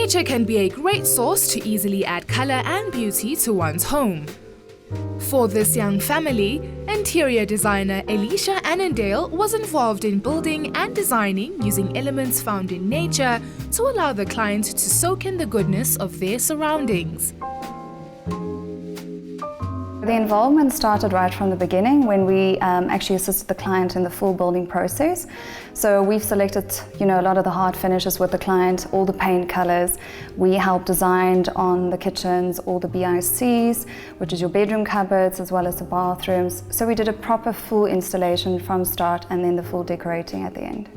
Nature can be a great source to easily add color and beauty to one's home. For this young family, interior designer Elisha Annandale was involved in building and designing using elements found in nature to allow the client to soak in the goodness of their surroundings. The involvement started right from the beginning when we actually assisted the client in the full building process. So we've selected, a lot of the hard finishes with the client, all the paint colors. We helped design on the kitchens, all the BICs, which is your bedroom cupboards, as well as the bathrooms. So we did a proper full installation from start and then the full decorating at the end.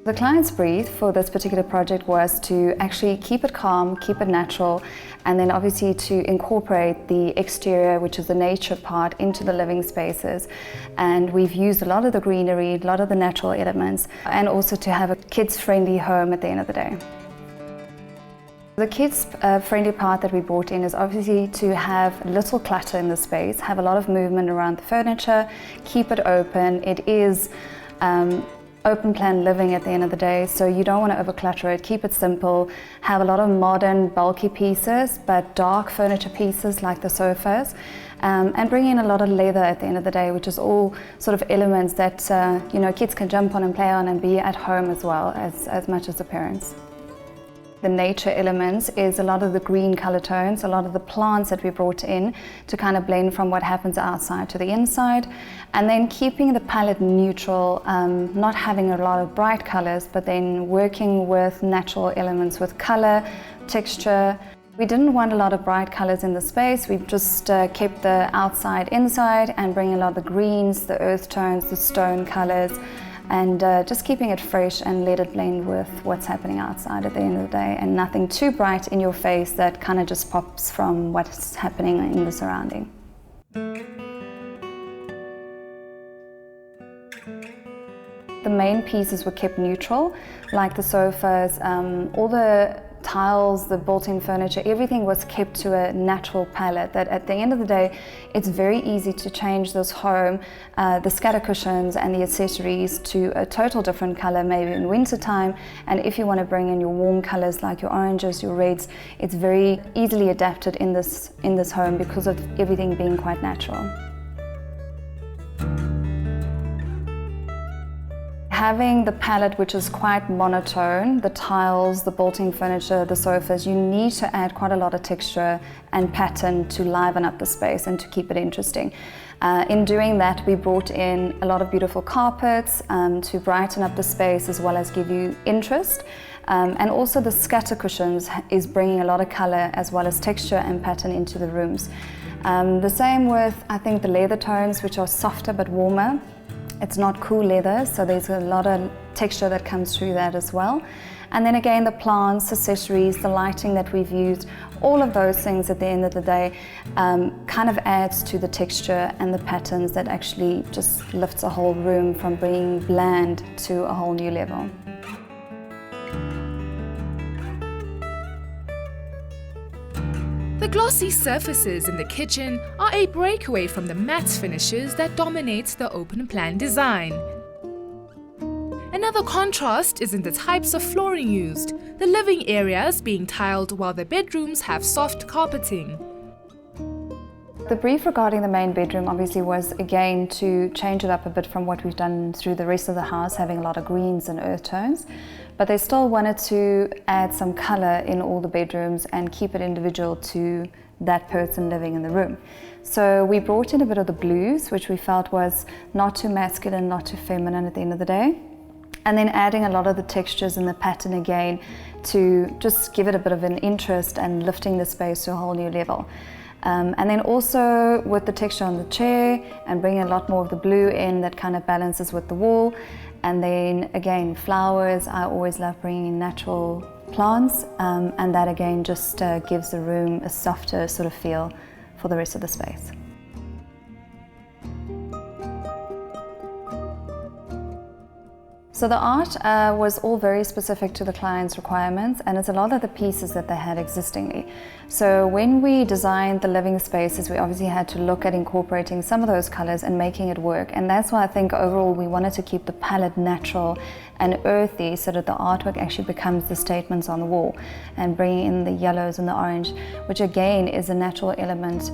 The client's brief for this particular project was to actually keep it calm, keep it natural, and then obviously to incorporate the exterior, which is the nature part, into the living spaces. And we've used a lot of the greenery, a lot of the natural elements, and also to have a kids-friendly home at the end of the day. The kids-friendly part that we brought in is obviously to have little clutter in the space, have a lot of movement around the furniture, keep it open. It is open plan living at the end of the day, so you don't want to overclutter it. Keep it simple, have a lot of modern bulky pieces but dark furniture pieces like the sofas, and bring in a lot of leather at the end of the day, which is all sort of elements that kids can jump on and play on and be at home as well as much as the parents. The nature elements is a lot of the green color tones, a lot of the plants that we brought in to kind of blend from what happens outside to the inside, and then keeping the palette neutral, not having a lot of bright colors, but then working with natural elements with color, texture. We didn't want a lot of bright colors in the space. We've just kept the outside inside and bringing a lot of the greens, the earth tones, the stone colors, and just keeping it fresh and let it blend with what's happening outside at the end of the day, and nothing too bright in your face that kind of just pops from what's happening in the surrounding. The main pieces were kept neutral, like the sofas, all the tiles, the built-in furniture, everything was kept to a natural palette that at the end of the day, it's very easy to change this home, the scatter cushions and the accessories to a total different color, maybe in winter time. And if you want to bring in your warm colors like your oranges, your reds, it's very easily adapted in this home because of everything being quite natural. Having the palette, which is quite monotone, the tiles, the built-in furniture, the sofas, you need to add quite a lot of texture and pattern to liven up the space and to keep it interesting. In doing that, we brought in a lot of beautiful carpets to brighten up the space as well as give you interest. And also the scatter cushions is bringing a lot of color as well as texture and pattern into the rooms. The same with, I think, the leather tones, which are softer but warmer. It's not cool leather, so there's a lot of texture that comes through that as well. And then again, the plants, accessories, the lighting that we've used, all of those things at the end of the day kind of adds to the texture and the patterns that actually just lifts a whole room from being bland to a whole new level. The glossy surfaces in the kitchen are a breakaway from the matte finishes that dominate the open-plan design. Another contrast is in the types of flooring used, the living areas being tiled while the bedrooms have soft carpeting. The brief regarding the main bedroom obviously was again to change it up a bit from what we've done through the rest of the house, having a lot of greens and earth tones, but they still wanted to add some color in all the bedrooms and keep it individual to that person living in the room. So we brought in a bit of the blues, which we felt was not too masculine, not too feminine at the end of the day, and then adding a lot of the textures and the pattern again to just give it a bit of an interest and lifting the space to a whole new level. And then also with the texture on the chair and bringing a lot more of the blue in that kind of balances with the wall. And then again, flowers, I always love bringing in natural plants, and that again just gives the room a softer sort of feel for the rest of the space. So the art was all very specific to the client's requirements, and it's a lot of the pieces that they had existingly. So when we designed the living spaces, we obviously had to look at incorporating some of those colors and making it work. And that's why I think overall we wanted to keep the palette natural and earthy so that the artwork actually becomes the statements on the wall, and bringing in the yellows and the orange, which again is a natural element.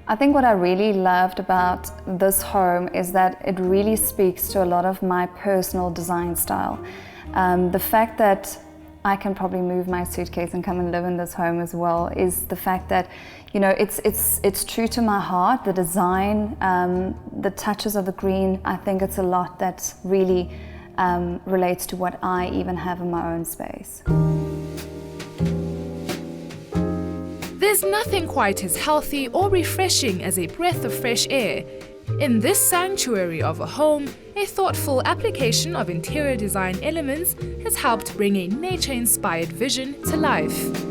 I think what I really loved about this home is that it really speaks to a lot of my personal design style. The fact that I can probably move my suitcase and come and live in this home as well is the fact that, you know, it's true to my heart. The design, the touches of the green, I think it's a lot that really relates to what I even have in my own space. There's nothing quite as healthy or refreshing as a breath of fresh air. In this sanctuary of a home, a thoughtful application of interior design elements has helped bring a nature-inspired vision to life.